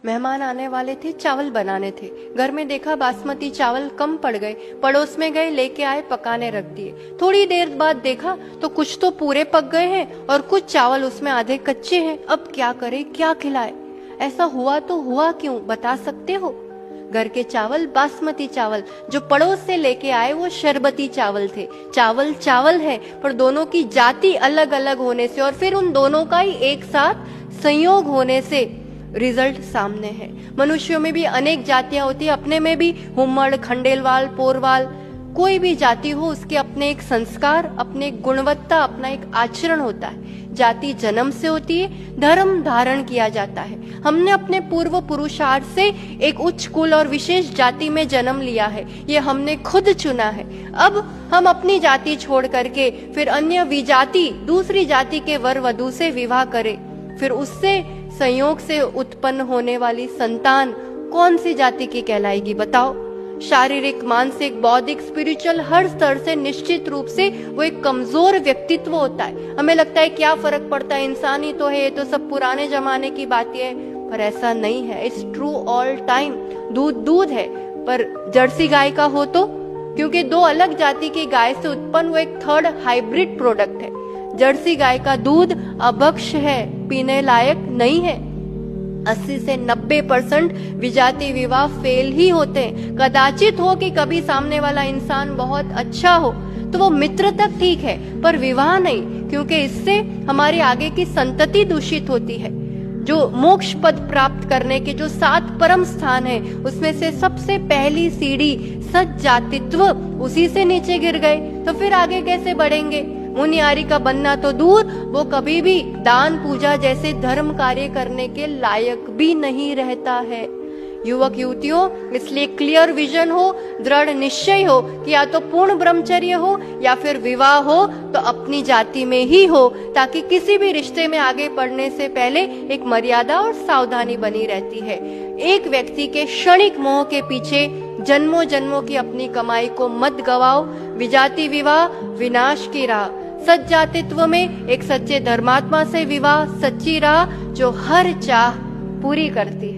मेहमान आने वाले थे, चावल बनाने थे। घर में देखा बासमती चावल कम पड़ गए, पड़ोस में गए, लेके आए, पकाने रख दिए। थोड़ी देर बाद देखा तो कुछ तो पूरे पक गए हैं और कुछ चावल उसमें आधे कच्चे हैं। अब क्या करे, क्या खिलाए? ऐसा हुआ तो हुआ क्यों, बता सकते हो? घर के चावल बासमती चावल, जो पड़ोस से लेके आए वो शरबती चावल थे। चावल चावल है, पर दोनों की जाति अलग अलग होने से और फिर उन दोनों का ही एक साथ संयोग होने से रिजल्ट सामने है। मनुष्यों में भी अनेक जातियां होती है, अपने में भी हुम्मड़, खंडेलवाल, पोरवाल, कोई भी जाति हो, उसके अपने एक संस्कार, अपने एक गुणवत्ता, अपना एक आचरण होता है। जाति जन्म से होती है, धर्म धारण किया जाता है। हमने अपने पूर्व पुरुषार्थ से एक उच्च कुल और विशेष जाति में जन्म लिया है, ये हमने खुद चुना है। अब हम अपनी जाति छोड़ करके फिर अन्य विजाति, दूसरी जाति के वर वधु से विवाह करें, फिर उससे संयोग से उत्पन्न होने वाली संतान कौन सी जाति की कहलाएगी, बताओ? शारीरिक, मानसिक, बौद्धिक, स्पिरिचुअल, हर स्तर से निश्चित रूप से वो एक कमजोर व्यक्तित्व होता है। हमें लगता है क्या फर्क पड़ता है, इंसान ही तो है, ये तो सब पुराने जमाने की बातें है, पर ऐसा नहीं है। It's true all time. दूध दूध है, पर जर्सी गाय का हो तो, क्योंकि दो अलग जाति की गाय से उत्पन्न वो एक थर्ड हाइब्रिड प्रोडक्ट है। जर्सी गाय का दूध अभक्ष्य है, पीने लायक नहीं है। 80 से 90% विजाति विवाह फेल ही होते हैं। कदाचित हो कि कभी सामने वाला इंसान बहुत अच्छा हो तो वो मित्र तक ठीक है, पर विवाह नहीं, क्योंकि इससे हमारी आगे की संतति दूषित होती है। जो मोक्ष पद प्राप्त करने के जो 7 परम स्थान है, उसमें से सबसे पहली सीढ़ी सज्जातित्व, उसी से नीचे गिर गए तो फिर आगे कैसे बढ़ेंगे? मुनियारी का बनना तो दूर, वो कभी भी दान पूजा जैसे धर्म कार्य करने के लायक भी नहीं रहता है। युवक युवतियों, इसलिए क्लियर विजन हो, दृढ़ निश्चय हो कि या तो पूर्ण ब्रह्मचर्य हो या फिर विवाह हो तो अपनी जाति में ही हो, ताकि किसी भी रिश्ते में आगे बढ़ने से पहले एक मर्यादा और सावधानी बनी रहती है। एक व्यक्ति के क्षणिक मोह के पीछे जन्मों जन्मों की अपनी कमाई को मत गवाओ। विजाति विवाह विनाश की राह, सज्जातित्व में एक सच्चे धर्मात्मा से विवाह सच्ची राह, जो हर चाह पूरी करती है।